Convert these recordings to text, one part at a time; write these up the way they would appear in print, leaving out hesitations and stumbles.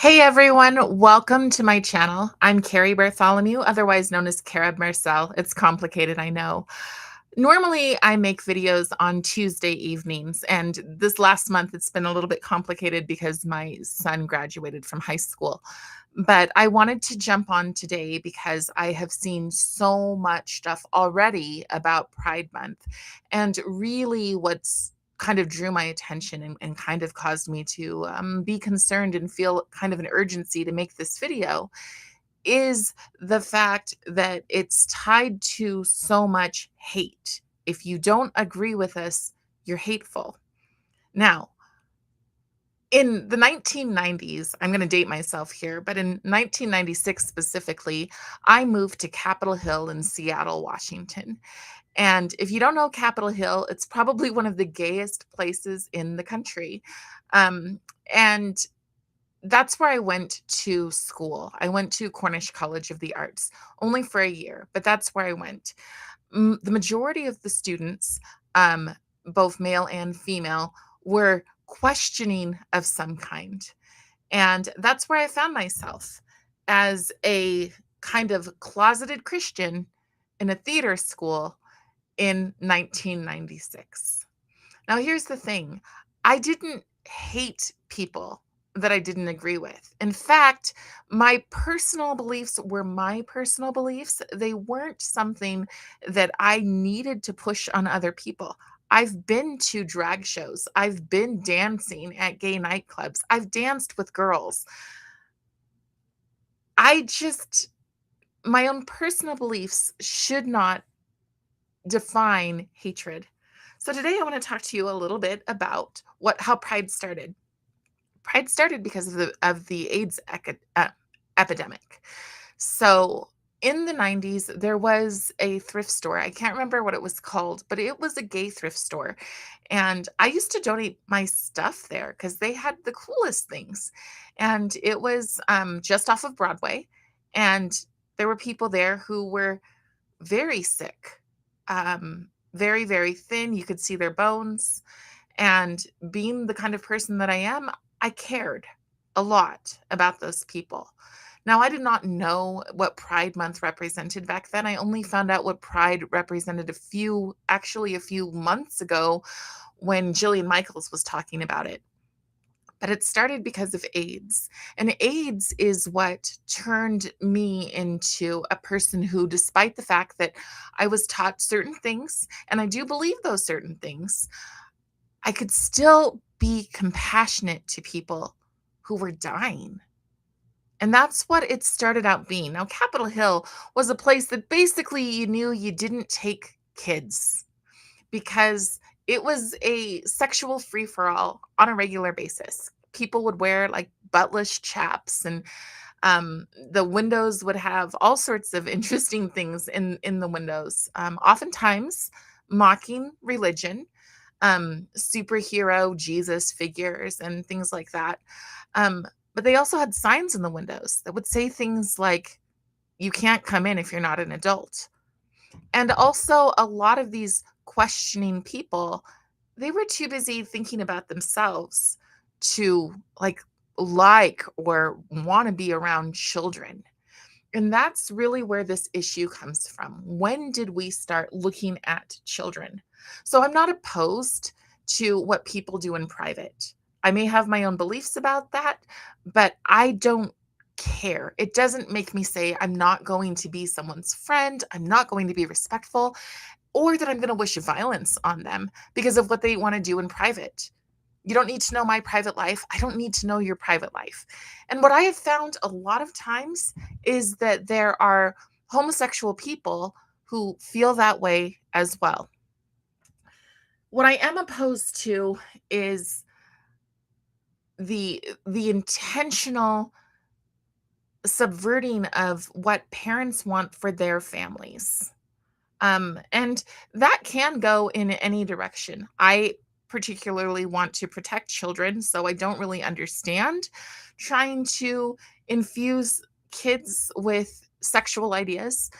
Hey everyone, welcome to my channel. I'm Carrie Bartholomew, otherwise known as Cara Marcel. It's complicated, I know. Normally, I make videos on Tuesday evenings, and this last month it's been a little bit complicated because my son graduated from high school. But I wanted to jump on today because I have seen so much stuff already about Pride Month. And really, what's kind of drew my attention and kind of caused me to be concerned and feel kind of an urgency to make this video is the fact that it's tied to so much hate. If you don't agree with us, you're hateful. Now, in the 1990s, I'm going to date myself here, but in 1996 specifically, I moved to Capitol Hill in Seattle, Washington. And if you don't know Capitol Hill, it's probably one of the gayest places in the country. Um, and that's where I went to school. I went to Cornish College of the Arts only for a year, but that's where I went. The majority of the students, um, both male and female, were questioning of some kind. And that's where I found myself as a kind of closeted Christian in a theater school in 1996. Now, here's the thing. I didn't hate people that I didn't agree with. In fact, my personal beliefs were my personal beliefs. They weren't something that I needed to push on other people. I've been to drag shows. I've been dancing at gay nightclubs. I've danced with girls. I just, my own personal beliefs should not define hatred. So today I want to talk to you a little bit about how Pride started. Pride started because of the AIDS epidemic. So in the 90s, there was a thrift store. I can't remember what it was called, but it was a gay thrift store. And I used to donate my stuff there because they had the coolest things. And it was just off of Broadway. And there were people there who were very sick, very, very thin. You could see their bones. And being the kind of person that I am, I cared a lot about those people. Now, I did not know what Pride Month represented back then. I only found out what Pride represented actually a few months ago when Jillian Michaels was talking about it. But it started because of AIDS. And AIDS is what turned me into a person who, despite the fact that I was taught certain things, and I do believe those certain things, I could still be compassionate to people who were dying. And that's what it started out being. Now, Capitol Hill was a place that basically you knew you didn't take kids because it was a sexual free for all on a regular basis. People would wear like buttless chaps, and the windows would have all sorts of interesting things in the windows, oftentimes mocking religion, superhero Jesus figures and things like that. But they also had signs in the windows that would say things like, "You can't come in if you're not an adult." And also, a lot of these questioning people, they were too busy thinking about themselves to like or want to be around children. And that's really where this issue comes from. When did we start looking at children? So I'm not opposed to what people do in private. I may have my own beliefs about that, but I don't care. It doesn't make me say I'm not going to be someone's friend, I'm not going to be respectful, or that I'm going to wish violence on them because of what they want to do in private. You don't need to know my private life. I don't need to know your private life. And what I have found a lot of times is that there are homosexual people who feel that way as well. What I am opposed to is the intentional subverting of what parents want for their families. And that can go in any direction. I particularly want to protect children, so I don't really understand trying to infuse kids with sexual ideas.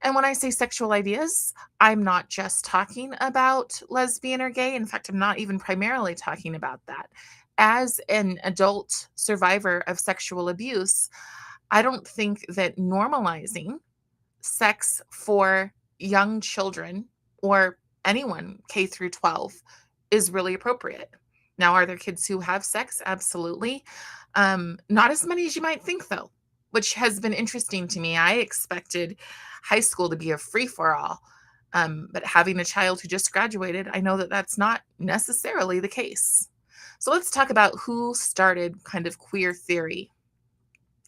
And when I say sexual ideas, I'm not just talking about lesbian or gay. In fact, I'm not even primarily talking about that. as an adult survivor of sexual abuse, I don't think that normalizing sex for young children or anyone K through 12 is really appropriate. Now, are there kids who have sex? Absolutely. Not as many as you might think, though, which has been interesting to me. I expected high school to be a free for all. But having a child who just graduated, I know that that's not necessarily the case. So let's talk about who started kind of queer theory.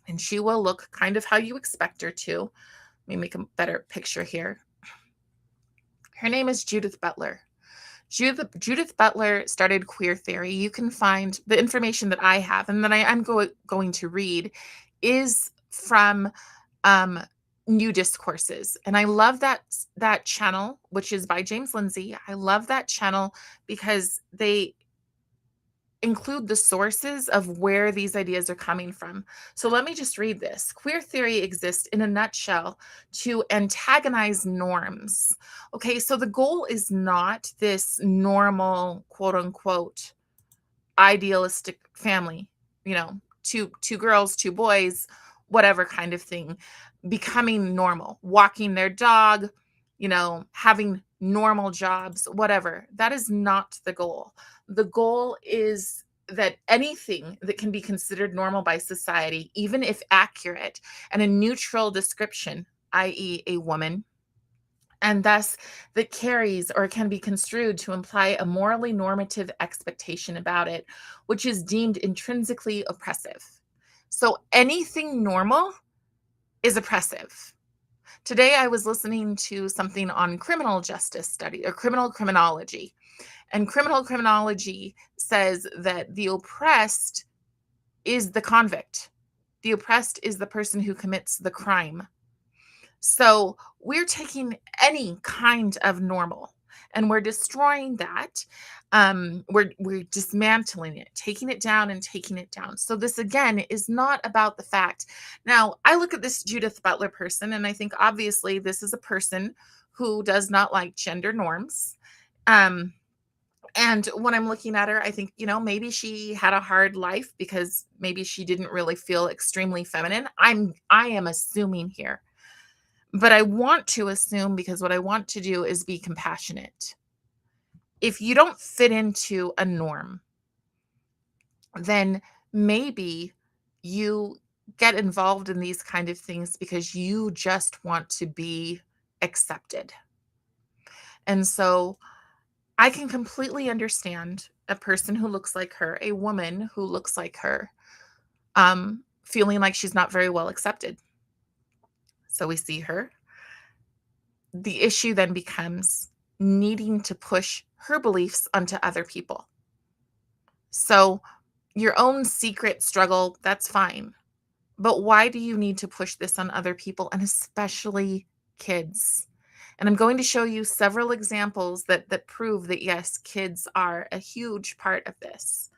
And she will look kind of how you expect her to. Let me make a better picture here. Her name is Judith Butler. Judith Butler started queer theory. You can find the information that I have and that I'm going to read is from um, New Discourses. And I love that channel, which is by James Lindsay. I love that channel because they include the sources of where these ideas are coming from. So let me just read this. Queer theory exists in a nutshell to antagonize norms. Okay, so the goal is not this normal, quote unquote, idealistic family, two girls, two boys, whatever kind of thing, becoming normal, walking their dog, having normal jobs, whatever. That is not the goal. The goal is that anything that can be considered normal by society, even if accurate, and a neutral description, i.e., a woman, and thus that carries or can be construed to imply a morally normative expectation about it, which is deemed intrinsically oppressive. So anything normal is oppressive. Today, I was listening to something on criminal justice study or criminal criminology. And criminal criminology says that the oppressed is the convict. The oppressed is the person who commits the crime. So we're taking any kind of normal and we're destroying that. We're dismantling it, taking it down and taking it down. So this again is not about the fact. Now, I look at this Judith Butler person and I think obviously this is a person who does not like gender norms. Um, and when I'm looking at her, I think, maybe she had a hard life because maybe she didn't really feel extremely feminine. I am assuming here. But I want to assume because what I want to do is be compassionate. If you don't fit into a norm, then maybe you get involved in these kind of things because you just want to be accepted. And so I can completely understand a person who looks like her, a woman who looks like her, feeling like she's not very well accepted. So we see her. The issue then becomes needing to push her beliefs onto other people. So your own secret struggle, that's fine. But why do you need to push this on other people and especially kids? And I'm going to show you several examples that prove that yes, kids are a huge part of this.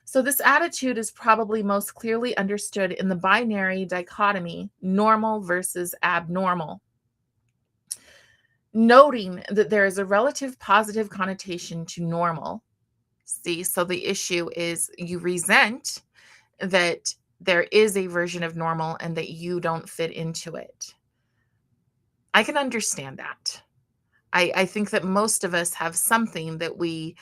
So this attitude is probably most clearly understood in the binary dichotomy, normal versus abnormal. Noting that there is a relative positive connotation to normal. See, so the issue is you resent that there is a version of normal and that you don't fit into it. I can understand that. I think that most of us have something that we,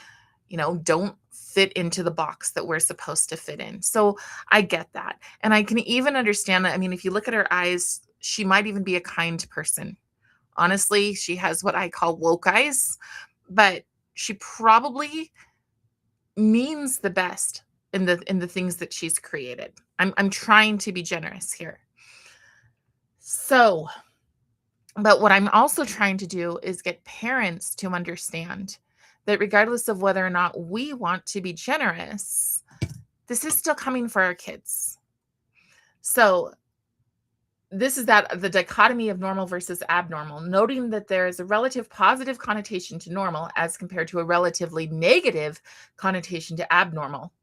don't fit into the box that we're supposed to fit in. So I get that. And I can even understand that. I mean, if you look at her eyes, she might even be a kind person. Honestly, she has what I call woke eyes, but she probably means the best in the things that she's created. I'm trying to be generous here. So, but what I'm also trying to do is get parents to understand that regardless of whether or not we want to be generous, this is still coming for our kids. So, this is the dichotomy of normal versus abnormal, noting that there is a relative positive connotation to normal as compared to a relatively negative connotation to abnormal.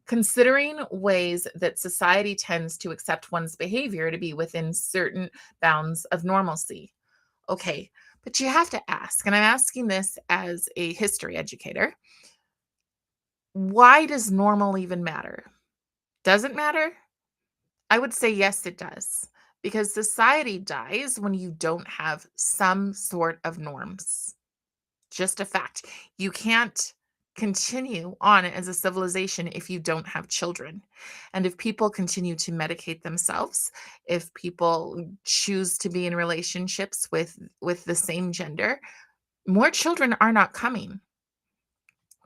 Considering ways that society tends to accept one's behavior to be within certain bounds of normalcy. Okay, but you have to ask, and I'm asking this as a history educator. Why does normal even matter? Does it matter? I would say yes, it does. Because society dies when you don't have some sort of norms. Just a fact. You can't continue on as a civilization if you don't have children. And if people continue to medicate themselves, if people choose to be in relationships with the same gender, more children are not coming.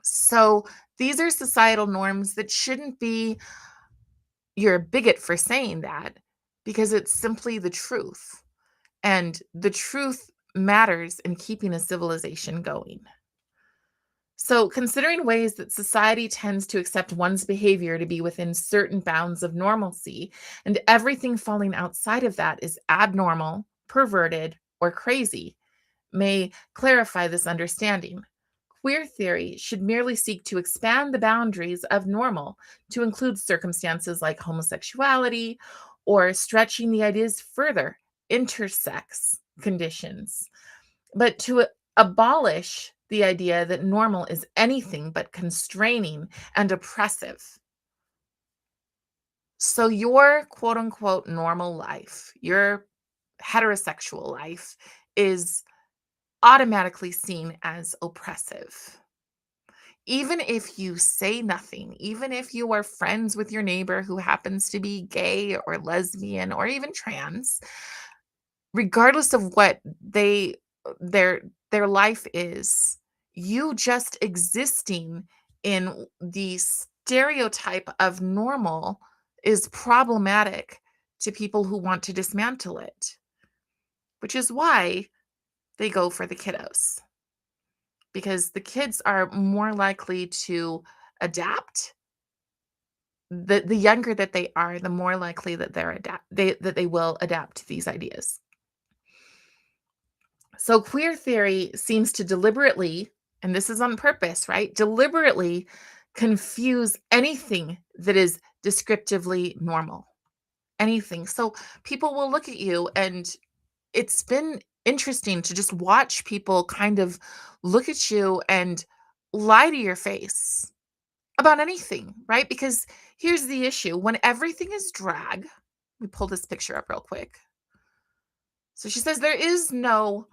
So these are societal norms that shouldn't be you're a bigot for saying that because it's simply the truth. And the truth matters in keeping a civilization going. So, considering ways that society tends to accept one's behavior to be within certain bounds of normalcy, and everything falling outside of that is abnormal, perverted, or crazy, may clarify this understanding. Queer theory should merely seek to expand the boundaries of normal to include circumstances like homosexuality or stretching the ideas further, intersex conditions, but to abolish the idea that normal is anything but constraining and oppressive. So, your quote unquote normal life, your heterosexual life, is automatically seen as oppressive. Even if you say nothing, even if you are friends with your neighbor who happens to be gay or lesbian or even trans, regardless of what their their life is, you just existing in the stereotype of normal is problematic to people who want to dismantle it, which is why they go for the kiddos, because the kids are more likely to adapt. The younger that they are, the more likely that they will adapt to these ideas. So queer theory seems to deliberately, and this is on purpose, right? Deliberately confuse anything that is descriptively normal. Anything. So people will look at you, and it's been interesting to just watch people kind of look at you and lie to your face about anything, right? Because here's the issue: when everything is drag, let me pull this picture up real quick. So she says there is no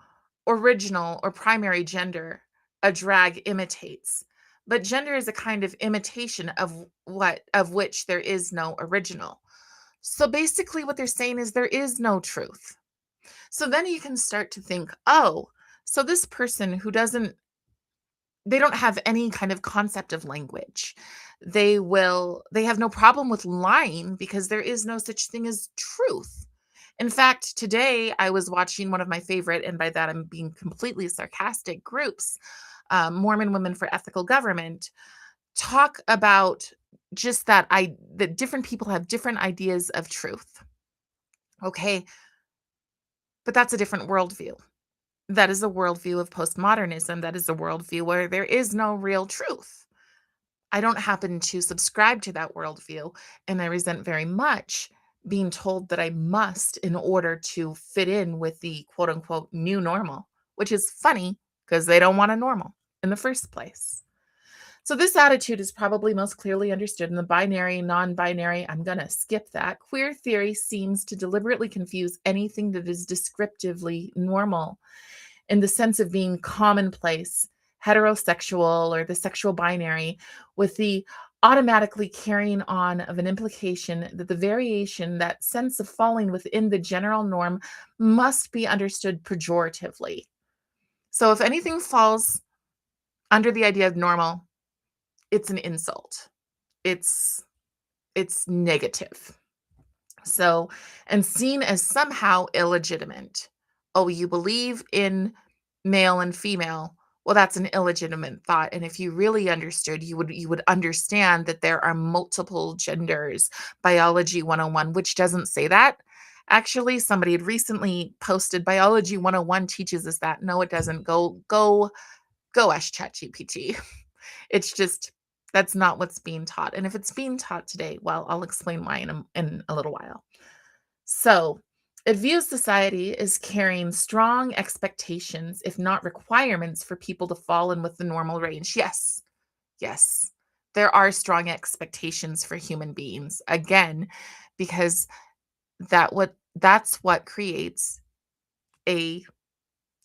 original or primary gender a drag imitates, but gender is a kind of imitation of which there is no original. So basically what they're saying is there is no truth. So then you can start to think, oh, so this person who doesn't they don't have any kind of concept of language. They have no problem with lying because there is no such thing as truth. In fact, today I was watching one of my favorite, and by that I'm being completely sarcastic, groups, Mormon Women for Ethical Government, talk about just that different people have different ideas of truth. Okay, but that's a different worldview. That is a worldview of postmodernism. That is a worldview where there is no real truth. I don't happen to subscribe to that worldview, and I resent very much being told that I must in order to fit in with the quote unquote new normal, which is funny because they don't want a normal in the first place. So, this attitude is probably most clearly understood in the binary, non binary. I'm going to skip that. Queer theory seems to deliberately confuse anything that is descriptively normal in the sense of being commonplace, heterosexual, or the sexual binary, with the automatically carrying on of an implication that the variation, that sense of falling within the general norm, must be understood pejoratively. So if anything falls under the idea of normal, it's an insult. It's it's negative. So, and seen as somehow illegitimate. Oh, you believe in male and female. Well, that's an illegitimate thought. And if you really understood, you would understand that there are multiple genders. Biology 101, which doesn't say that. Actually, somebody had recently posted Biology 101 teaches us that. No, it doesn't. Go ask ChatGPT. It's just that's not what's being taught. And if it's being taught today, well, I'll explain why in a little while. So, it views society as carrying strong expectations, if not requirements, for people to fall in with the normal range. Yes, yes. there are strong expectations for human beings. Again, because that's what creates a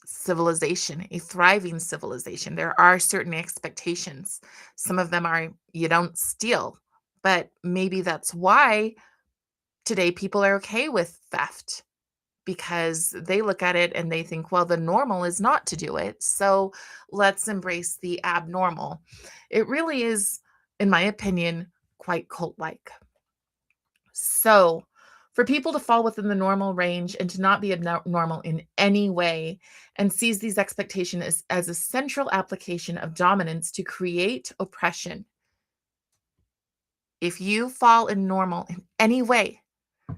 civilization, a thriving civilization. There are certain expectations. Some of them are you don't steal, but maybe that's why today people are okay with theft because they look at it and they think, well, the normal is not to do it. So let's embrace the abnormal. It really is, in my opinion, quite cult like. So, for people to fall within the normal range and to not be abnormal in any way and sees these expectations as a central application of dominance to create oppression. If you fall in normal in any way,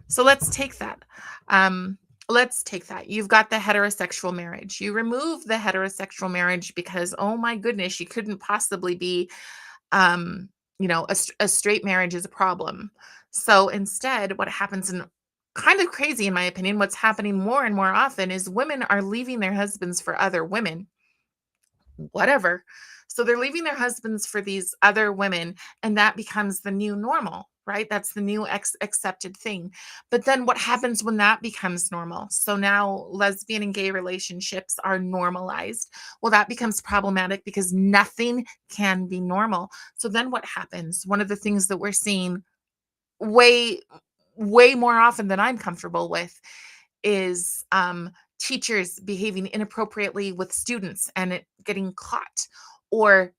so let's take that. Um, let's take that. You've got the heterosexual marriage. You remove the heterosexual marriage because, oh my goodness, you couldn't possibly be um, a straight marriage is a problem. So instead, what happens in kind of crazy, in my opinion, what's happening more and more often is women are leaving their husbands for other women, whatever. So they're leaving their husbands for these other women, and that becomes the new normal, right? That's the new accepted thing. But then what happens when that becomes normal? So now lesbian and gay relationships are normalized. Well, that becomes problematic because nothing can be normal. So then what happens? One of the things that we're seeing way, way more often than I'm comfortable with is teachers behaving inappropriately with students and it getting caught, or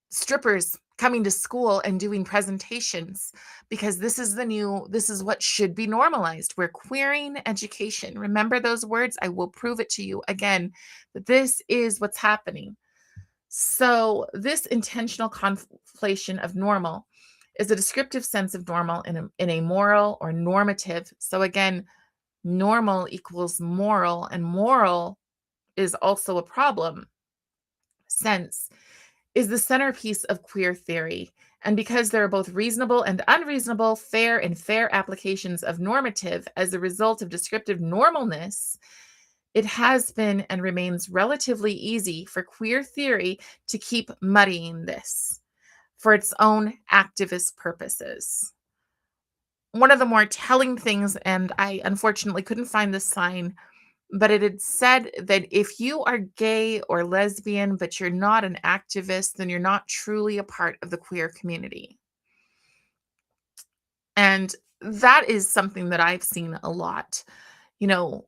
strippers coming to school and doing presentations because this is what should be normalized. We're queering education. Remember those words? I will prove it to you again that this is what's happening. So, this intentional conflation of normal is a descriptive sense of normal in a moral or normative. So, again, normal equals moral, and moral is also a problem sense is the centerpiece of queer theory. And because there are both reasonable and unreasonable, fair and fair applications of normative as a result of descriptive normalness, it has been and remains relatively easy for queer theory to keep muddying this for its own activist purposes. One of the more telling things, and I unfortunately couldn't find this sign, but it had said that if you are gay or lesbian, but you're not an activist, then you're not truly a part of the queer community. And that is something that I've seen a lot. You know,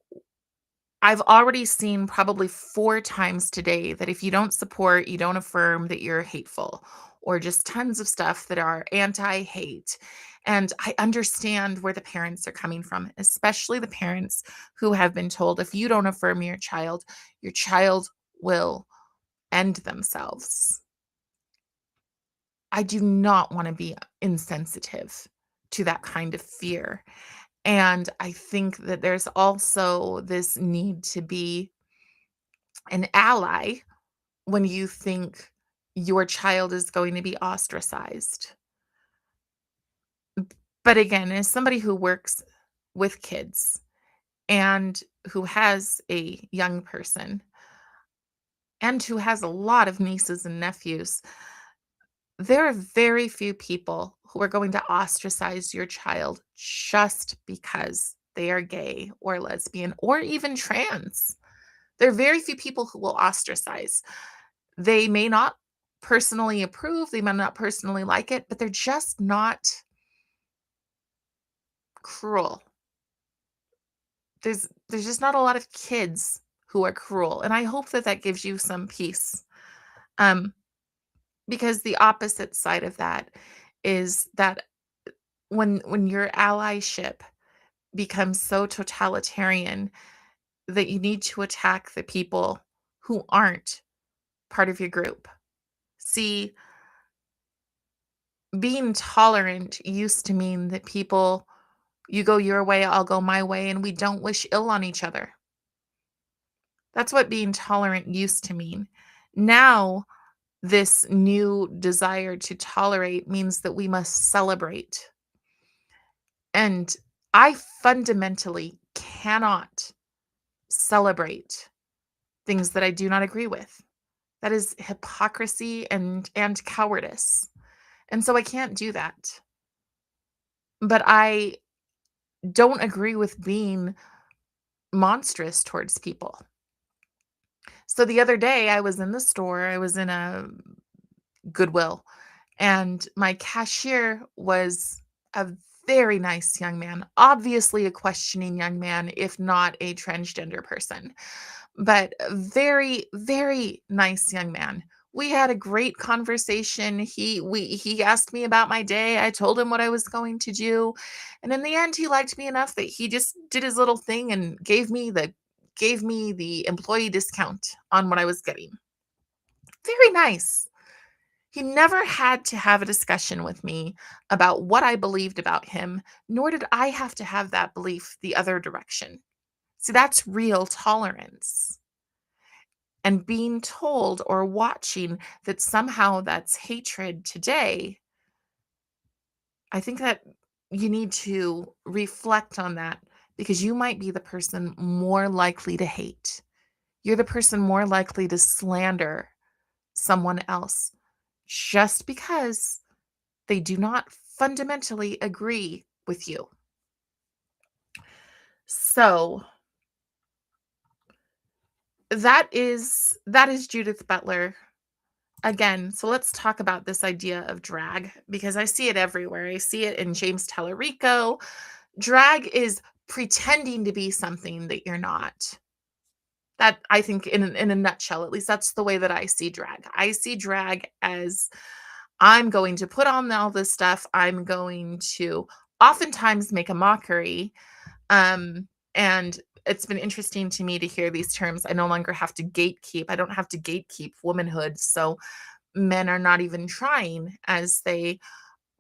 I've already seen probably 4 times today that if you don't support, you don't affirm, that you're hateful, or just tons of stuff that are anti-hate. And I understand where the parents are coming from, especially the parents who have been told if you don't affirm your child will end themselves. I do not want to be insensitive to that kind of fear. And I think that there's also this need to be an ally when you think your child is going to be ostracized. But again, as somebody who works with kids and who has a young person and who has a lot of nieces and nephews, there are very few people who are going to ostracize your child just because they are gay or lesbian or even trans. There are very few people who will ostracize. They may not personally approve, they might not personally like it, but they're just not cruel. There's just not a lot of kids who are cruel, and I hope that that gives you some peace. Um, because the opposite side of that is that when your allyship becomes so totalitarian that you need to attack the people who aren't part of your group. See, being tolerant used to mean that people you go your way, I'll go my way, and we don't wish ill on each other. That's what being tolerant used to mean. Now, this new desire to tolerate means that we must celebrate. And I fundamentally cannot celebrate things that I do not agree with. That is hypocrisy and cowardice. And so I can't do that. But I don't agree with being monstrous towards people. So the other day I was in the store, I was in a Goodwill, and my cashier was a very nice young man, obviously a questioning young man, if not a transgender person, but a very, very nice young man. We had a great conversation. He asked me about my day. I told him what I was going to do. And in the end, he liked me enough that he just did his little thing and gave me the employee discount on what I was getting. Very nice. He never had to have a discussion with me about what I believed about him, nor did I have to have that belief the other direction. See, that's real tolerance. And being told or watching that somehow that's hatred today, I think that you need to reflect on that because you might be the person more likely to hate. You're the person more likely to slander someone else just because they do not fundamentally agree with you. So that is Judith Butler again. So let's talk about this idea of drag because I see it everywhere. I see it in James Tallarico. Drag is pretending to be something that you're not. That I think in a nutshell, at least that's the way that I see drag. I see drag as I'm going to put on all this stuff. I'm going to oftentimes make a mockery. And it's been interesting to me to hear these terms. I no longer have to gatekeep. I don't have to gatekeep womanhood. So men are not even trying as they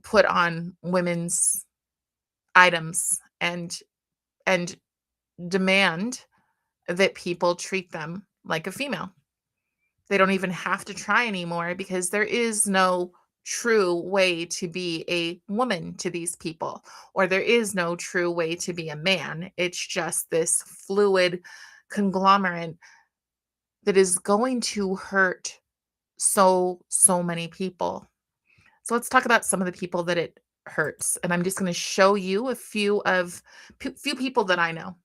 put on women's items and demand that people treat them like a female. They don't even have to try anymore because there is no true way to be a woman to these people, or there is no true way to be a man. It's just this fluid conglomerate that is going to hurt so many people. So let's talk about some of the people that it hurts. And I'm just going to show you a few people that I know.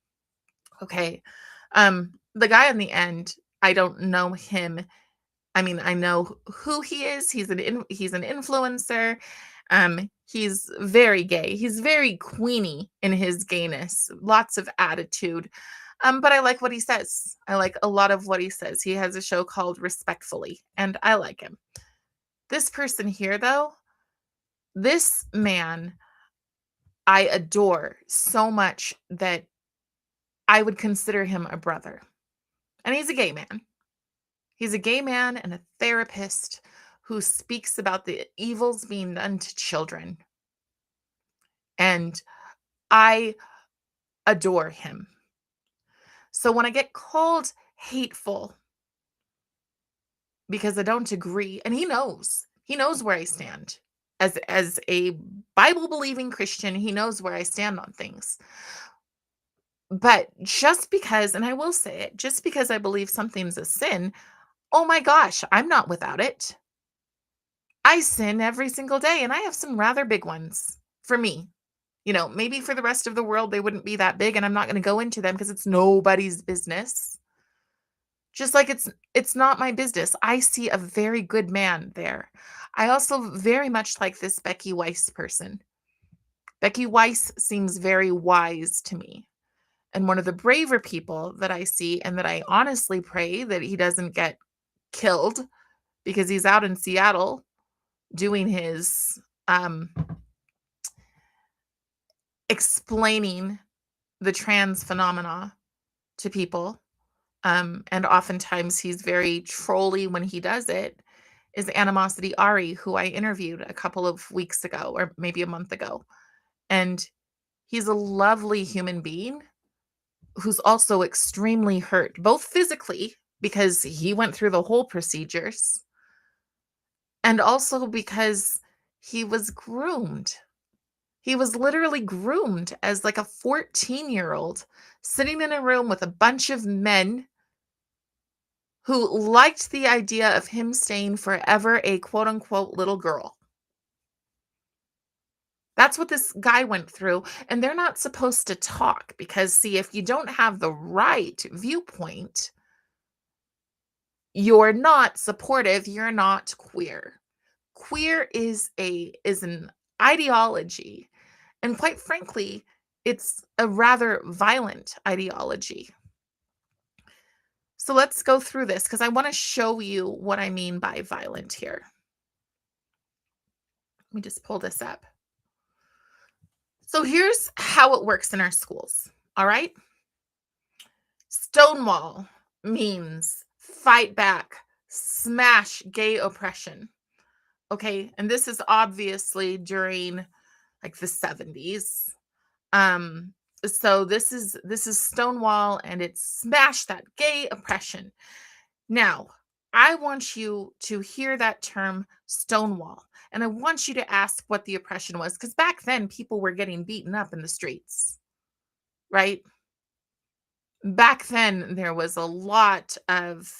Okay. The guy on the end, I don't know him. I mean, I know who he is. He's an influencer. He's very gay. He's very queeny in his gayness. Lots of attitude. But I like what he says. I like a lot of what he says. He has a show called Respectfully, and I like him. This person here, though, this man, I adore so much that I would consider him a brother. And he's a gay man. He's a gay man and a therapist who speaks about the evils being done to children. And I adore him. So when I get called hateful because I don't agree, and he knows where I stand. As a Bible believing Christian, he knows where I stand on things. But just because, and I will say it, just because I believe something's a sin, oh my gosh, I'm not without it. I sin every single day, and I have some rather big ones for me. Maybe for the rest of the world, they wouldn't be that big, and I'm not going to go into them because it's nobody's business. Just like it's not my business. I see a very good man there. I also very much like this Becky Weiss person. Becky Weiss seems very wise to me. And one of the braver people that I see, and that I honestly pray that he doesn't get killed because he's out in Seattle doing his explaining the trans phenomena to people. And oftentimes he's very trolly when he does it, is Animosity Ari, who I interviewed a couple of weeks ago, or maybe a month ago. And he's a lovely human being who's also extremely hurt, both physically, because he went through the whole procedures, and also because he was groomed. He was literally groomed as like a 14-year-old sitting in a room with a bunch of men who liked the idea of him staying forever a quote unquote little girl. That's what this guy went through, and they're not supposed to talk because, see, if you don't have the right viewpoint, you're not supportive, you're not queer. Queer is an ideology, and quite frankly, it's a rather violent ideology. So let's go through this because I want to show you what I mean by violent here. Let me just pull this up. So here's how it works in our schools. All right. Stonewall means fight back, smash gay oppression. Okay. And this is obviously during like the 70s. Um, so this is Stonewall and it's smash that gay oppression. Now, I want you to hear that term Stonewall, and I want you to ask what the oppression was because back then people were getting beaten up in the streets, right? Back then there was a lot of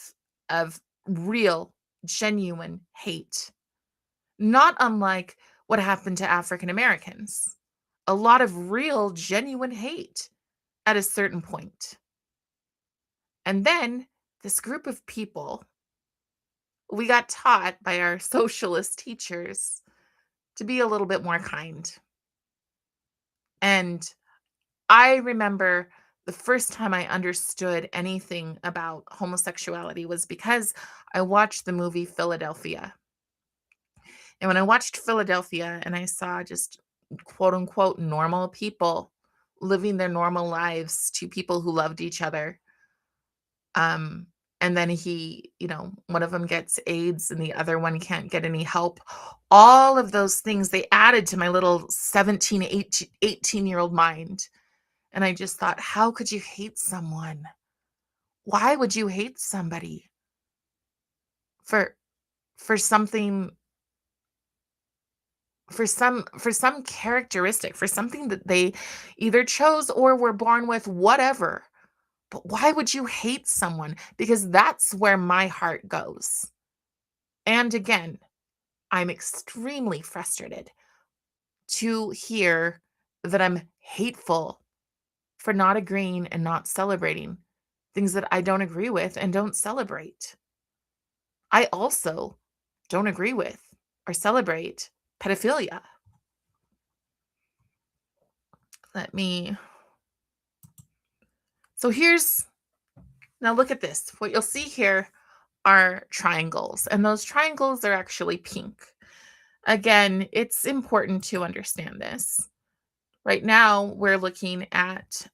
real, genuine hate, not unlike what happened to African Americans. A lot of real, genuine hate at a certain point. And then this group of people, we got taught by our socialist teachers to be a little bit more kind. And I remember the first time I understood anything about homosexuality was because I watched the movie Philadelphia. And when I watched Philadelphia and I saw just quote unquote normal people living their normal lives to people who loved each other, um and then one of them gets AIDS and the other one can't get any help. All of those things, they added to my little 17 18-year-old mind, and I just thought, how could you hate someone? Why would you hate somebody for something, for some characteristic, for something that they either chose or were born with, whatever? But why would you hate someone? Because that's where my heart goes. And again, I'm extremely frustrated to hear that I'm hateful for not agreeing and not celebrating things that I don't agree with and don't celebrate. I also don't agree with or celebrate pedophilia. Let me. So now look at this. What you'll see here are triangles, and those triangles are actually pink. Again, it's important to understand this. Right now, we're looking at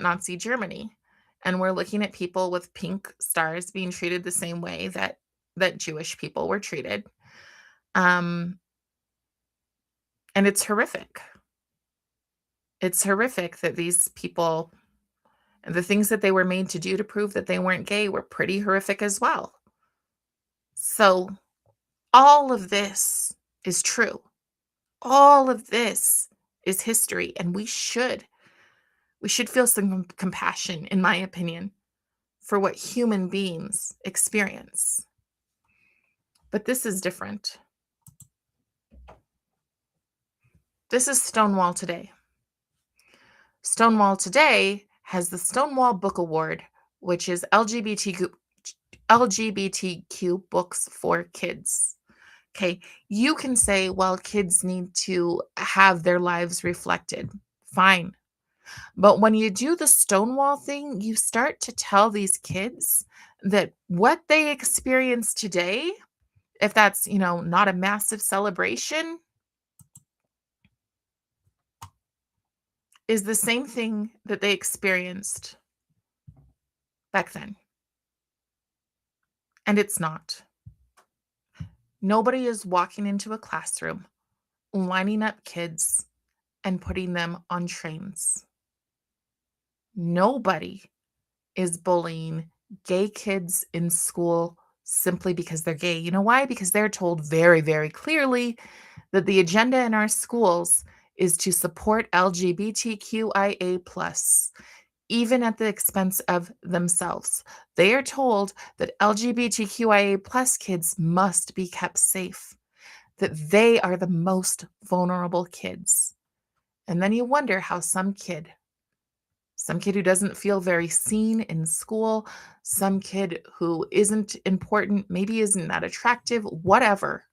Nazi Germany, and we're looking at people with pink stars being treated the same way that Jewish people were treated. Um, and it's horrific. It's horrific that these people, the things that they were made to do to prove that they weren't gay, were pretty horrific as well. So all of this is true. All of this is history, and we should feel some compassion, in my opinion, for what human beings experience. But this is different. This is Stonewall today. Stonewall today has the Stonewall Book Award, which is LGBTQ books for kids. Okay, you can say, well, kids need to have their lives reflected. Fine. But when you do the Stonewall thing, you start to tell these kids that what they experience today, if that's, not a massive celebration, is the same thing that they experienced back then. And it's not. Nobody is walking into a classroom, lining up kids, and putting them on trains. Nobody is bullying gay kids in school simply because they're gay. You know why? Because they're told very, very clearly that the agenda in our schools is to support LGBTQIA+, even at the expense of themselves. They are told that LGBTQIA+ kids must be kept safe. that they are the most vulnerable kids. And then you wonder how some kid who doesn't feel very seen in school, some kid who isn't important, maybe isn't that attractive, whatever.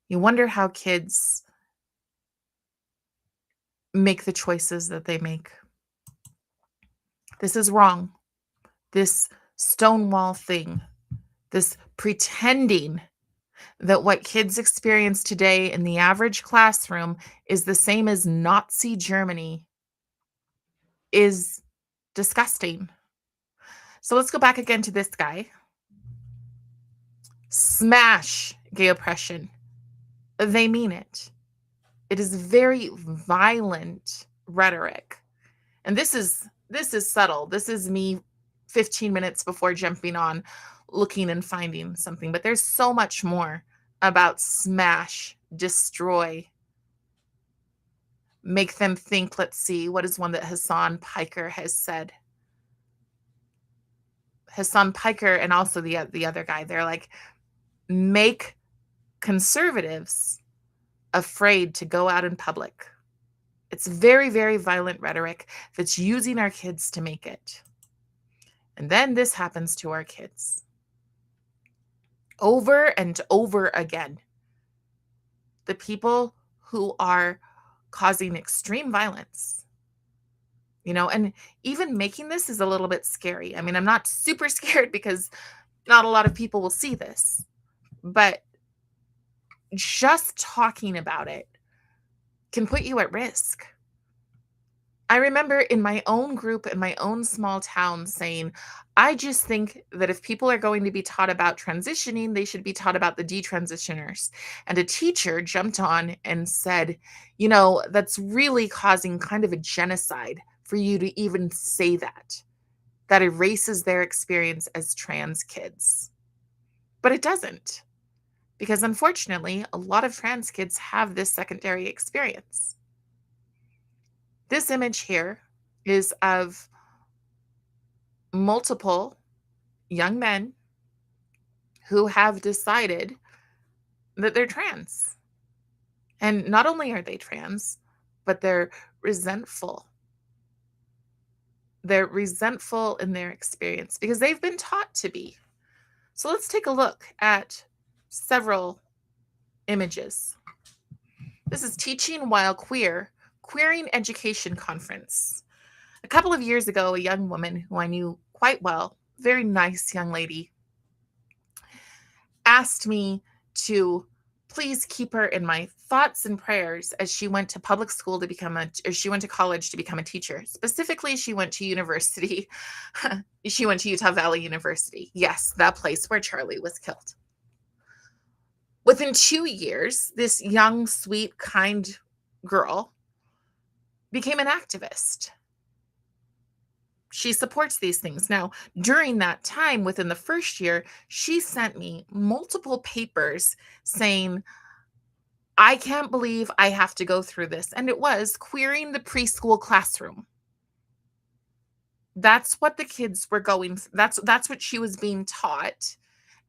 You wonder how kids make the choices that they make. This is wrong. This Stonewall thing, this pretending that what kids experience today in the average classroom is the same as Nazi Germany is disgusting. So let's go back again to this guy. Smash gay oppression. They mean it. It is very violent rhetoric. And this is subtle. This is me 15 minutes before jumping on looking and finding something, but there's so much more about smash, destroy, make them think. Let's see, what is one that Hassan Piker has said? Hassan Piker and also the other guy, they're like, make conservatives afraid to go out in public. It's very, very violent rhetoric that's using our kids to make it. And then this happens to our kids over and over again. The people who are causing extreme violence, and even making this is a little bit scary. I mean, I'm not super scared because not a lot of people will see this, but just talking about it can put you at risk. I remember in my own group, in my own small town, saying, I just think that if people are going to be taught about transitioning, they should be taught about the detransitioners. And a teacher jumped on and said, that's really causing kind of a genocide for you to even say that. That erases their experience as trans kids. But it doesn't. Because unfortunately, a lot of trans kids have this secondary experience. This image here is of multiple young men who have decided that they're trans. And not only are they trans, but they're resentful. They're resentful in their experience because they've been taught to be. So let's take a look at several images. This is Teaching While Queer, Queering Education Conference. A couple of years ago, a young woman who I knew quite well, very nice young lady, asked me to please keep her in my thoughts and prayers as she went to public school she went to college to become a teacher. Specifically, she went to university. She went to Utah Valley University. Yes, that place where Charlie was killed. Within 2 years, this young, sweet, kind girl became an activist. She supports these things. Now, during that time, within the first year, she sent me multiple papers saying, I can't believe I have to go through this. And it was queering the preschool classroom. That's what the kids were going. That's what she was being taught.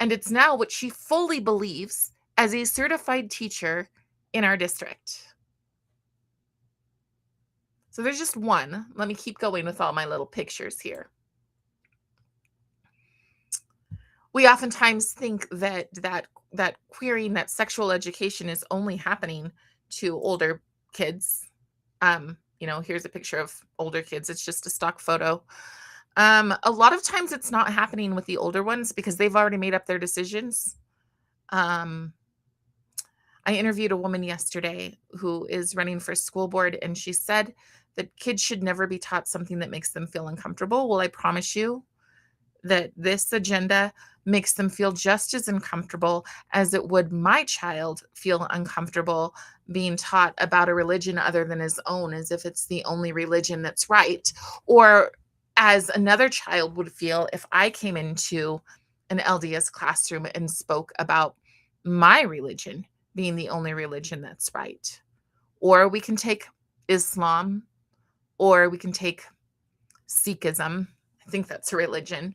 And it's now what she fully believes as a certified teacher in our district. So there's just one. Let me keep going with all my little pictures here. We oftentimes think that queering, that sexual education is only happening to older kids. Here's a picture of older kids. It's just a stock photo. A lot of times it's not happening with the older ones because they've already made up their decisions. I interviewed a woman yesterday who is running for school board, and she said that kids should never be taught something that makes them feel uncomfortable. Well, I promise you that this agenda makes them feel just as uncomfortable as it would my child feel uncomfortable being taught about a religion other than his own, as if it's the only religion that's right, or as another child would feel if I came into an LDS classroom and spoke about my religion being the only religion that's right. Or we can take Islam, or we can take Sikhism. I think that's a religion.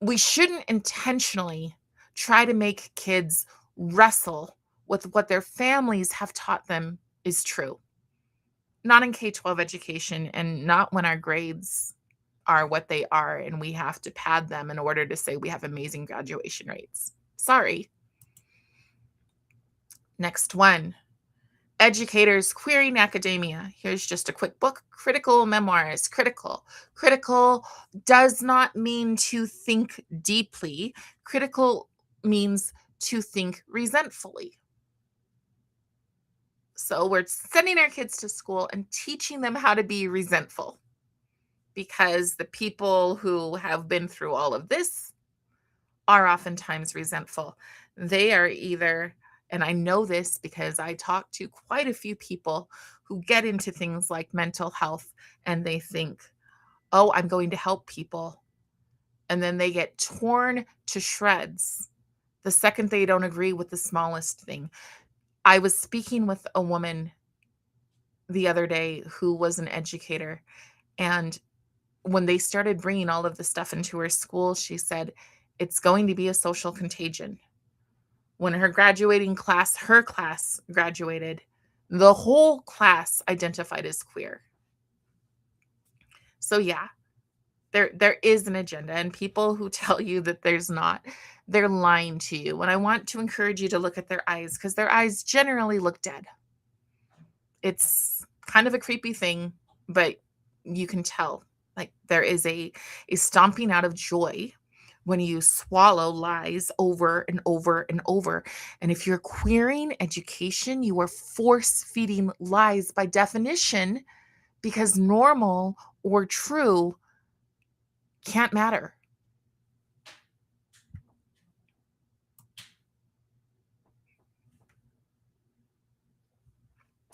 We shouldn't intentionally try to make kids wrestle with what their families have taught them is true. Not in K-12 education and not when our grades are what they are and we have to pad them in order to say we have amazing graduation rates. Sorry. Next one. Educators querying academia. Here's just a quick book. Critical memoirs. Critical. Critical does not mean to think deeply. Critical means to think resentfully. So we're sending our kids to school and teaching them how to be resentful because the people who have been through all of this are oftentimes resentful. They are either, and I know this because I talk to quite a few people who get into things like mental health and they think, oh, I'm going to help people. And then they get torn to shreds the second they don't agree with the smallest thing. I was speaking with a woman the other day who was an educator. And when they started bringing all of the stuff into her school, she said, it's going to be a social contagion. When her graduating class, her class graduated, the whole class identified as queer. So yeah, there is an agenda, and people who tell you that there's not, they're lying to you. And I want to encourage you to look at their eyes because their eyes generally look dead. It's kind of a creepy thing, but you can tell like there is a stomping out of joy when you swallow lies over and over and over. And if you're queering education, you are force feeding lies by definition because normal or true can't matter.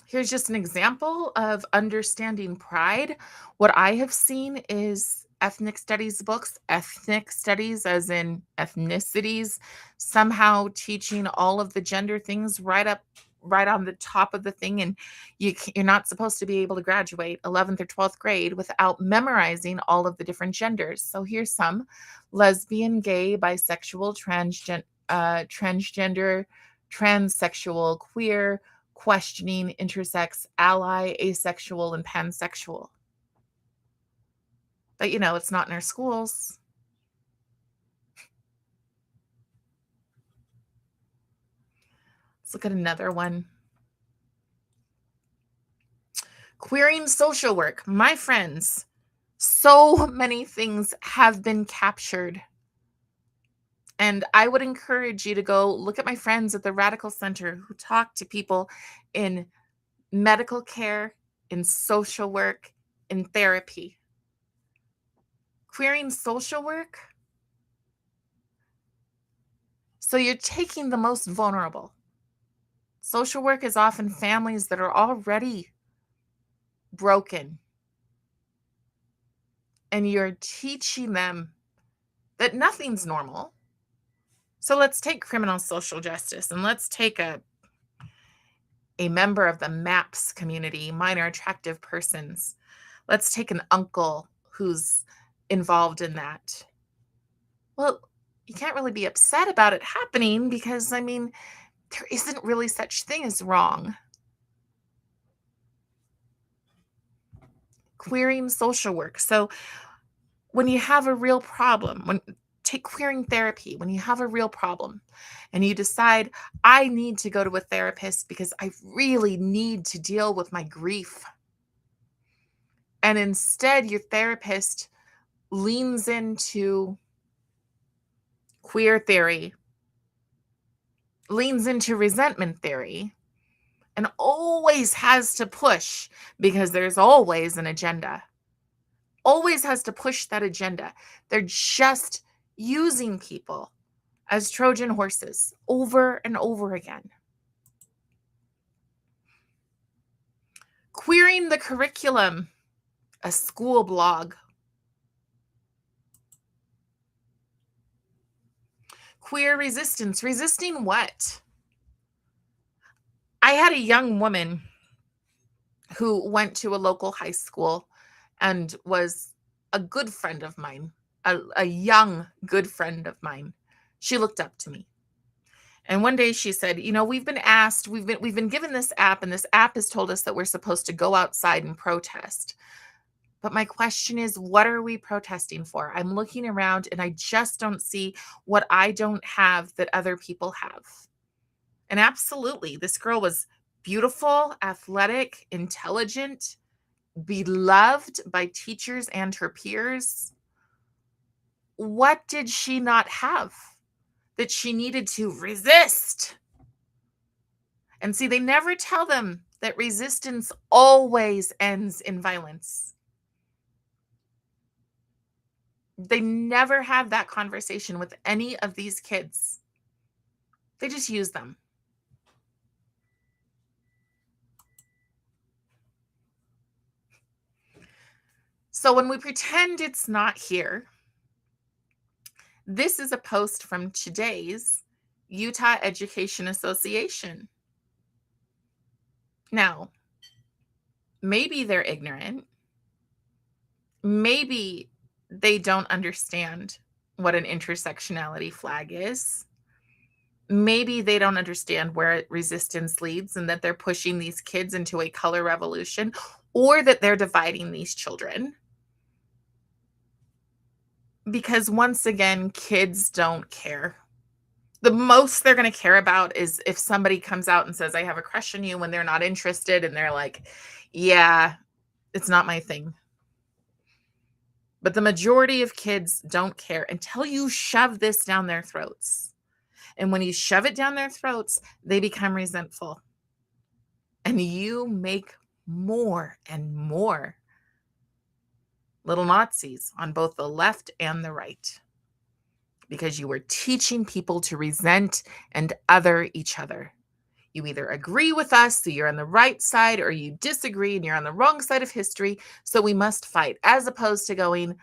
Here's just an example of understanding pride. What I have seen is ethnic studies books, ethnic studies as in ethnicities, somehow teaching all of the gender things right on the top of the thing, and you're not supposed to be able to graduate 11th or 12th grade without memorizing all of the different genders. So here's some: lesbian, gay, bisexual, transgender, transsexual, queer, questioning, intersex, ally, asexual, and pansexual. But it's not in our schools. Let's look at another one. Queering social work. My friends, so many things have been captured. And I would encourage you to go look at my friends at the Radical Center who talk to people in medical care, in social work, in therapy. Queering social work. So you're taking the most vulnerable. Social work is often families that are already broken, and you're teaching them that nothing's normal. So let's take criminal social justice and let's take a member of the MAPS community, minor attractive persons. Let's take an uncle who's involved in that. Well, you can't really be upset about it happening because, there isn't really such thing as wrong. Queering social work. So when you have a real problem, take queering therapy, when you have a real problem and you decide, I need to go to a therapist because I really need to deal with my grief. And instead, your therapist leans into queer theory, leans into resentment theory, and always has to push because there's always an agenda. Always has to push that agenda. They're just using people as Trojan horses over and over again. Queering the curriculum, a school blog. Queer resistance. Resisting what? I had a young woman who went to a local high school and was a good friend of mine, a young good friend of mine. She looked up to me. And one day she said, we've been asked, we've been given this app, and this app has told us that we're supposed to go outside and protest. But my question is, what are we protesting for? I'm looking around and I just don't see what I don't have that other people have. And absolutely, this girl was beautiful, athletic, intelligent, beloved by teachers and her peers. What did she not have that she needed to resist? And see, they never tell them that resistance always ends in violence. They never have that conversation with any of these kids. They just use them. So when we pretend it's not here, this is a post from today's Utah Education Association. Now, maybe they're ignorant. Maybe they don't understand what an intersectionality flag is. Maybe they don't understand where resistance leads and that they're pushing these kids into a color revolution, or that they're dividing these children. Because once again, kids don't care. The most they're going to care about is if somebody comes out and says, I have a crush on you, when they're not interested and they're like, yeah, it's not my thing. But the majority of kids don't care until you shove this down their throats. And when you shove it down their throats, they become resentful. And you make more and more little Nazis on both the left and the right, because you were teaching people to resent and other each other. You either agree with us, so you're on the right side, or you disagree and you're on the wrong side of history, so we must fight, as opposed to going,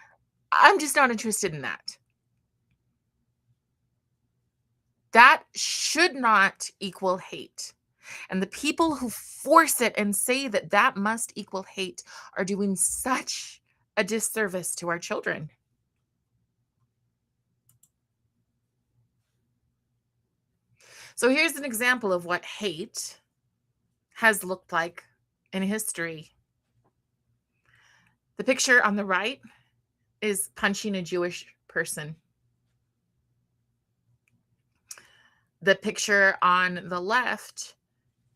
I'm just not interested in that. That should not equal hate. And the people who force it and say that that must equal hate are doing such a disservice to our children. So here's an example of what hate has looked like in history. The picture on the right is punching a Jewish person. The picture on the left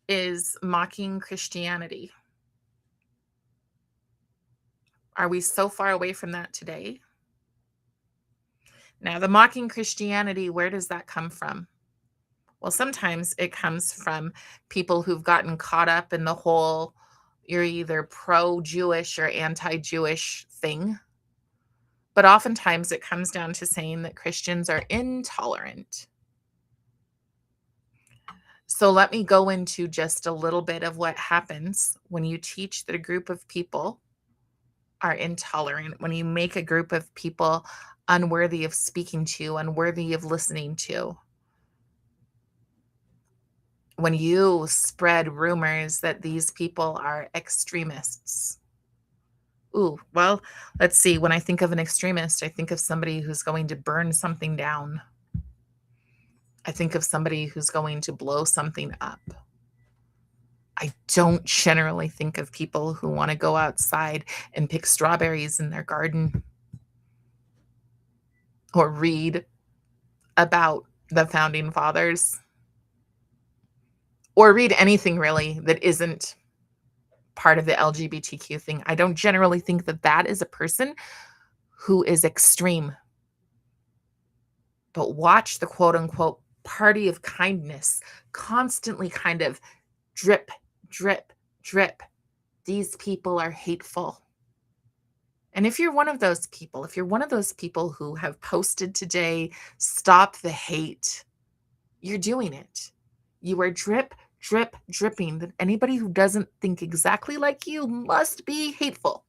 is mocking Christianity. Are we so far away from that today? Now, the mocking Christianity, where does that come from? Well, sometimes it comes from people who've gotten caught up in the whole you're either pro-Jewish or anti-Jewish thing. But oftentimes it comes down to saying that Christians are intolerant. So let me go into just a little bit of what happens when you teach that a group of people are intolerant, when you make a group of people unworthy of speaking to, unworthy of listening to. When you spread rumors that these people are extremists. Ooh, well, let's see. When I think of an extremist, I think of somebody who's going to burn something down. I think of somebody who's going to blow something up. I don't generally think of people who want to go outside and pick strawberries in their garden or read about the founding fathers or read anything really that isn't part of the LGBTQ thing. I don't generally think that that is a person who is extreme. But watch the quote unquote party of kindness constantly kind of drip, drip, drip. These people are hateful. And if you're one of those people, if you're one of those people who have posted today, stop the hate, you're doing it. You are drip, drip, dripping that anybody who doesn't think exactly like you must be hateful.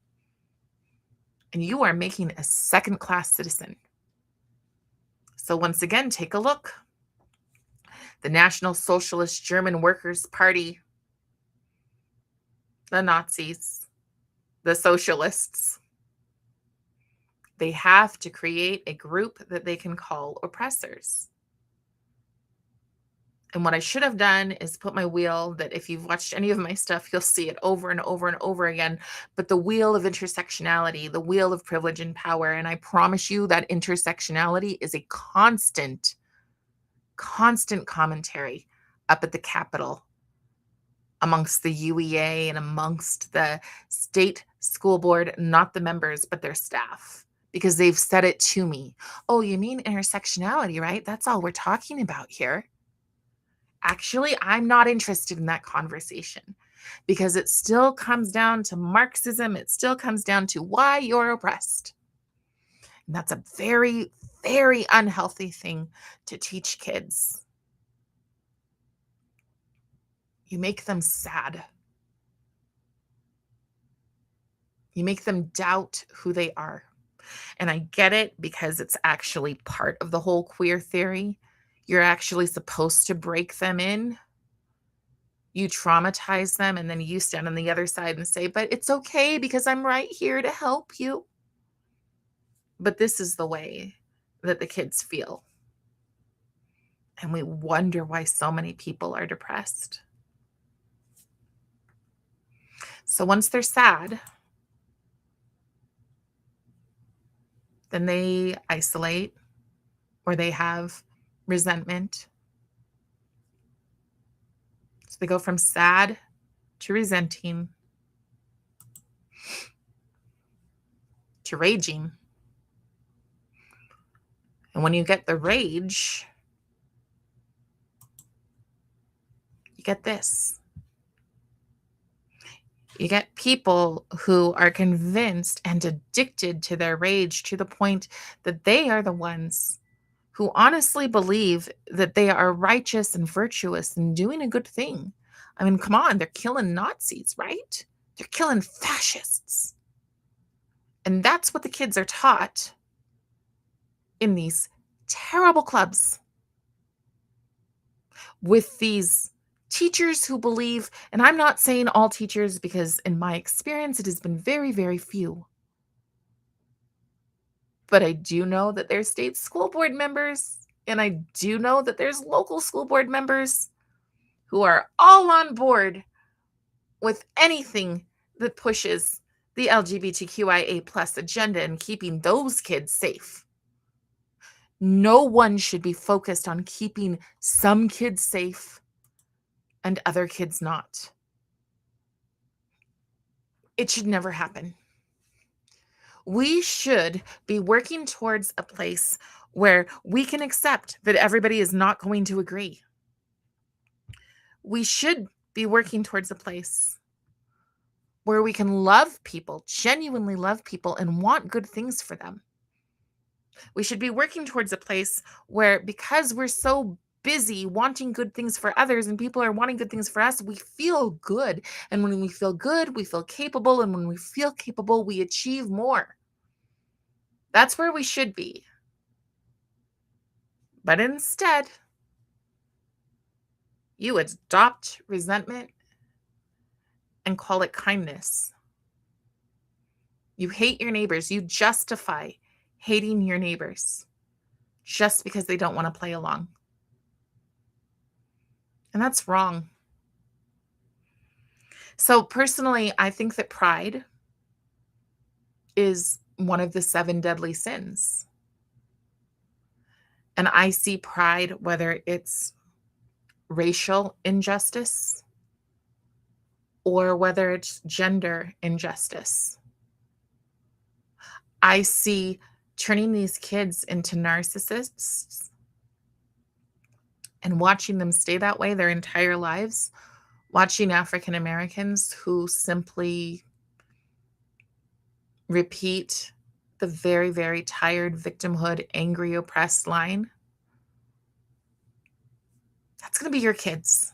And you are making a second-class citizen. So once again, take a look. The National Socialist German Workers' Party, the Nazis, the socialists, they have to create a group that they can call oppressors. And what I should have done is put my wheel that if you've watched any of my stuff, you'll see it over and over and over again. But the wheel of intersectionality, the wheel of privilege and power. And I promise you that intersectionality is a constant, constant commentary up at the Capitol amongst the UEA and amongst the state school board, not the members, but their staff, because they've said it to me. Oh, you mean intersectionality, right? That's all we're talking about here. Actually, I'm not interested in that conversation because it still comes down to Marxism. It still comes down to why you're oppressed. And that's a very, very unhealthy thing to teach kids. You make them sad. You make them doubt who they are. And I get it because it's actually part of the whole queer theory. You're actually supposed to break them in. You traumatize them, and then you stand on the other side and say, but it's okay because I'm right here to help you. But this is the way that the kids feel. And we wonder why so many people are depressed. So once they're sad, then they isolate or they have resentment. So they go from sad to resenting to raging. And when you get the rage, you get this. You get people who are convinced and addicted to their rage to the point that they are the ones who honestly believe that they are righteous and virtuous and doing a good thing. I mean, come on, they're killing Nazis, right? They're killing fascists. And that's what the kids are taught in these terrible clubs with these teachers who believe, and I'm not saying all teachers because in my experience, it has been very, very few. But I do know that there's state school board members, and I do know that there's local school board members who are all on board with anything that pushes the LGBTQIA plus agenda and keeping those kids safe. No one should be focused on keeping some kids safe and other kids not. It should never happen. We should be working towards a place where we can accept that everybody is not going to agree. We should be working towards a place where we can love people, genuinely love people, and want good things for them. We should be working towards a place where, because we're so busy wanting good things for others and people are wanting good things for us, we feel good. And when we feel good, we feel capable. And when we feel capable, we achieve more. That's where we should be. But instead, you adopt resentment and call it kindness. You hate your neighbors. You justify hating your neighbors just because they don't want to play along. And that's wrong. So personally, I think that pride is one of the 7 deadly sins. And I see pride, whether it's racial injustice or whether it's gender injustice. I see turning these kids into narcissists and watching them stay that way their entire lives, watching African Americans who simply repeat the very, very tired victimhood, angry, oppressed line. That's going to be your kids.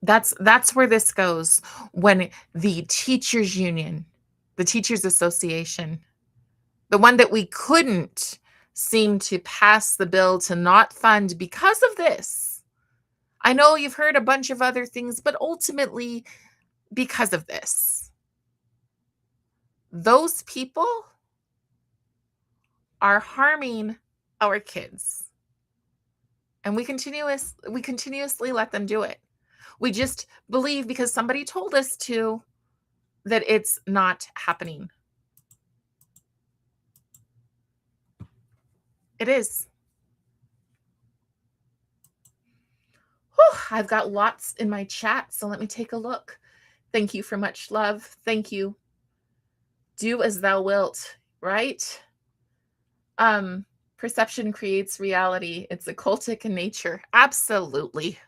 That's where this goes when the teachers union, the teachers association, the one that we couldn't seem to pass the bill to not fund because of this. I know you've heard a bunch of other things, but ultimately because of this. Those people are harming our kids. And we continuously let them do it. We just believe because somebody told us to that it's not happening. It is. Whew, I've got lots in my chat, so let me take a look. Thank you for much love. Thank you. Do as thou wilt, right? Um, Perception creates reality. It's occultic in nature. Absolutely.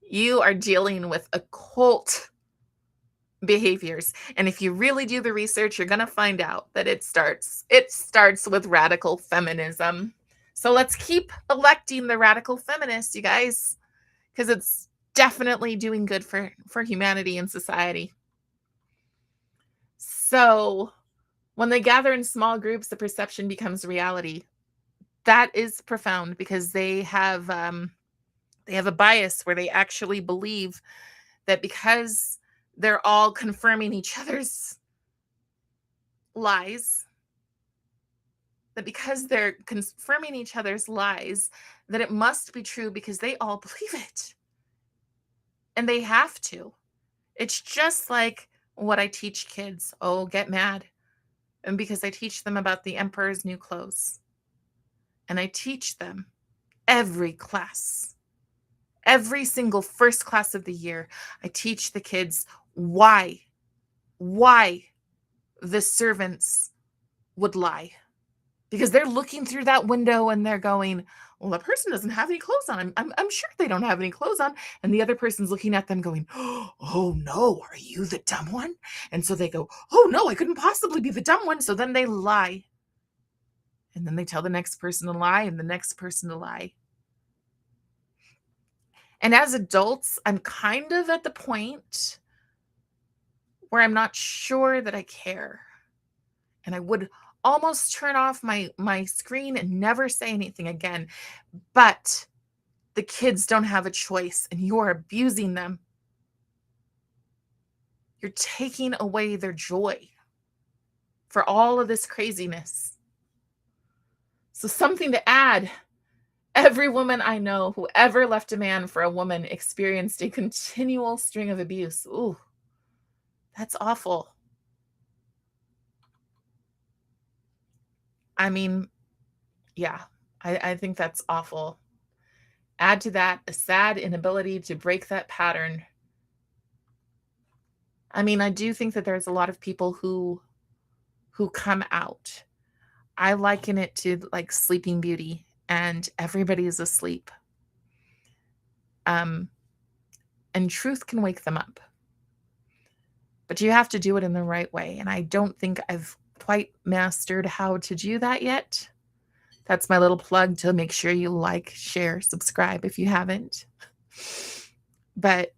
You are dealing with occult behaviors. And if you really do the research, you're going to find out that it starts with radical feminism. So let's keep electing the radical feminists, you guys, because it's definitely doing good for humanity and society. So when they gather in small groups, the perception becomes reality. That is profound because they have a bias where they actually believe that because they're all confirming each other's lies, that because they're confirming each other's lies, that it must be true because they all believe it. And they have to. It's just like what I teach kids. Oh, get mad. And because I teach them about the emperor's new clothes. And I teach them every class, every single first class of the year. I teach the kids why the servants would lie. Because they're looking through that window and they're going, well, the person doesn't have any clothes on. I'm sure they don't have any clothes on. And the other person's looking at them going, oh no, are you the dumb one? And so they go, oh no, I couldn't possibly be the dumb one. So then they lie. And then they tell the next person to lie and the next person to lie. And as adults, I'm kind of at the point where I'm not sure that I care. And I would almost turn off my screen and never say anything again. But the kids don't have a choice and you're abusing them. You're taking away their joy for all of this craziness. So something to add. Every woman I know who ever left a man for a woman experienced a continual string of abuse. Ooh, that's awful. I mean, yeah, I think that's awful. Add to that a sad inability to break that pattern. I mean, I do think that there's a lot of people who come out. I liken it to like Sleeping Beauty and everybody is asleep. And truth can wake them up. But you have to do it in the right way. And I don't think I've quite mastered how to do that yet. That's my little plug to make sure you like, share, subscribe if you haven't. But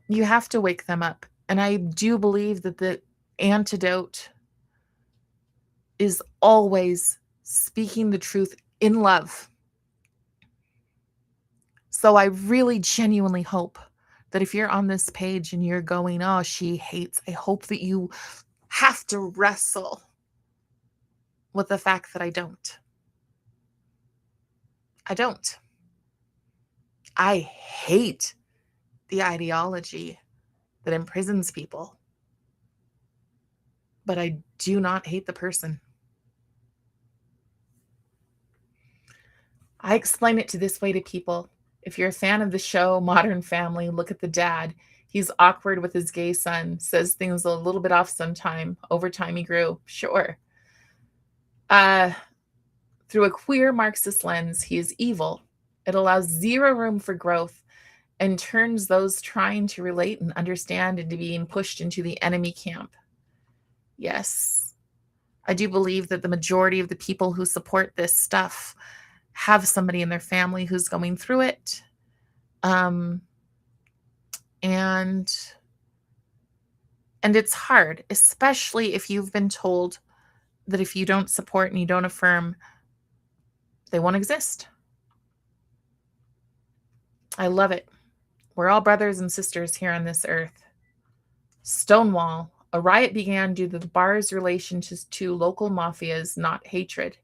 you have to wake them up. And I do believe that the antidote is always speaking the truth in love. So I really genuinely hope that if you're on this page and you're going, oh, she hates, I hope that you have to wrestle with the fact that I don't. I don't. I hate the ideology that imprisons people, but I do not hate the person. I explain it to this way to people. If you're a fan of the show Modern Family, look at the dad. He's awkward with his gay son, says things a little bit off sometime. Over time he grew. Sure. Through a queer Marxist lens, he is evil. It allows zero room for growth and turns those trying to relate and understand into being pushed into the enemy camp. Yes, I do believe that the majority of the people who support this stuff have somebody in their family who's going through it. And it's hard, especially if you've been told that if you don't support and you don't affirm, they won't exist. I love it. We're all brothers and sisters here on this earth. Stonewall. A riot began due to the bar's relation to local mafias, not hatred.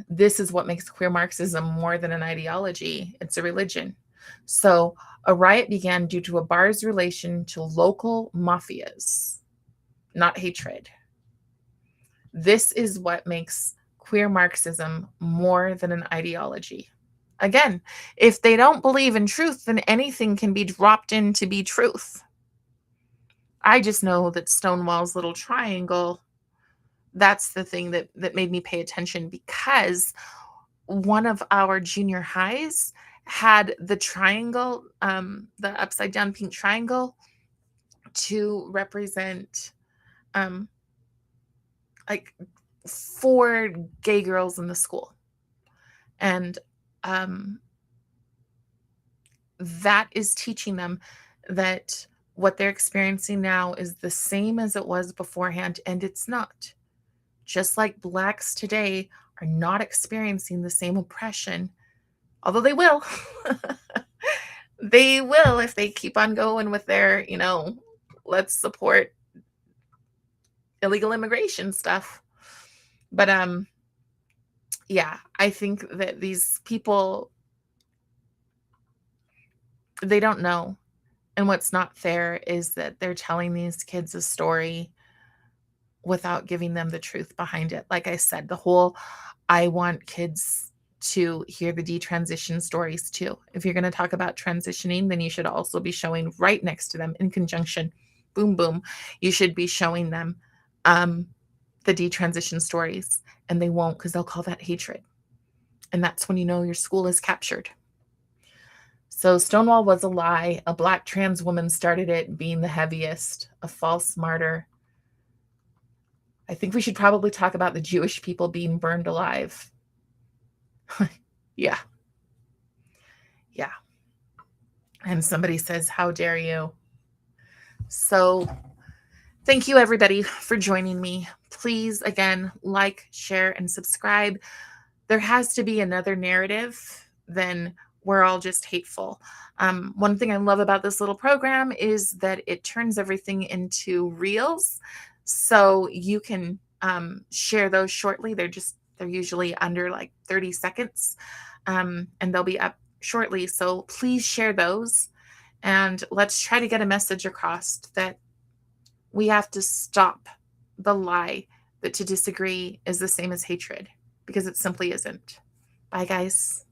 This is what makes queer Marxism more than an ideology. It's a religion. So a riot began due to a bar's relation to local mafias, not hatred. This is what makes queer Marxism more than an ideology. Again, if they don't believe in truth, then anything can be dropped in to be truth. I just know that Stonewall's little triangle, that's the thing that made me pay attention, because one of our junior highs had the triangle, the upside down pink triangle, to represent um, like 4 gay girls in the school. And um, that is teaching them that what they're experiencing now is the same as it was beforehand, and it's not. Just like blacks today are not experiencing the same oppression, although they will. They will if they keep on going with their, let's support illegal immigration stuff. But yeah, I think that these people, they don't know. And what's not fair is that they're telling these kids a story without giving them the truth behind it. Like I said, the whole, I want kids to hear the detransition stories too. If you're going to talk about transitioning, then you should also be showing right next to them in conjunction, boom, boom. You should be showing them the detransition stories, and they won't, because they'll call that hatred. And that's when you know your school is captured. So Stonewall was a lie. A black trans woman started it, being the heaviest, a false martyr. I think we should probably talk about the Jewish people being burned alive. Yeah. Yeah. And somebody says, how dare you? So thank you, everybody, for joining me. Please, again, like, share, and subscribe. There has to be another narrative than we're all just hateful. One thing I love about this little program is that it turns everything into reels. So you can share those shortly. They're usually under like 30 seconds, and they'll be up shortly. So please share those, and let's try to get a message across that we have to stop the lie that to disagree is the same as hatred, because it simply isn't. Bye, guys.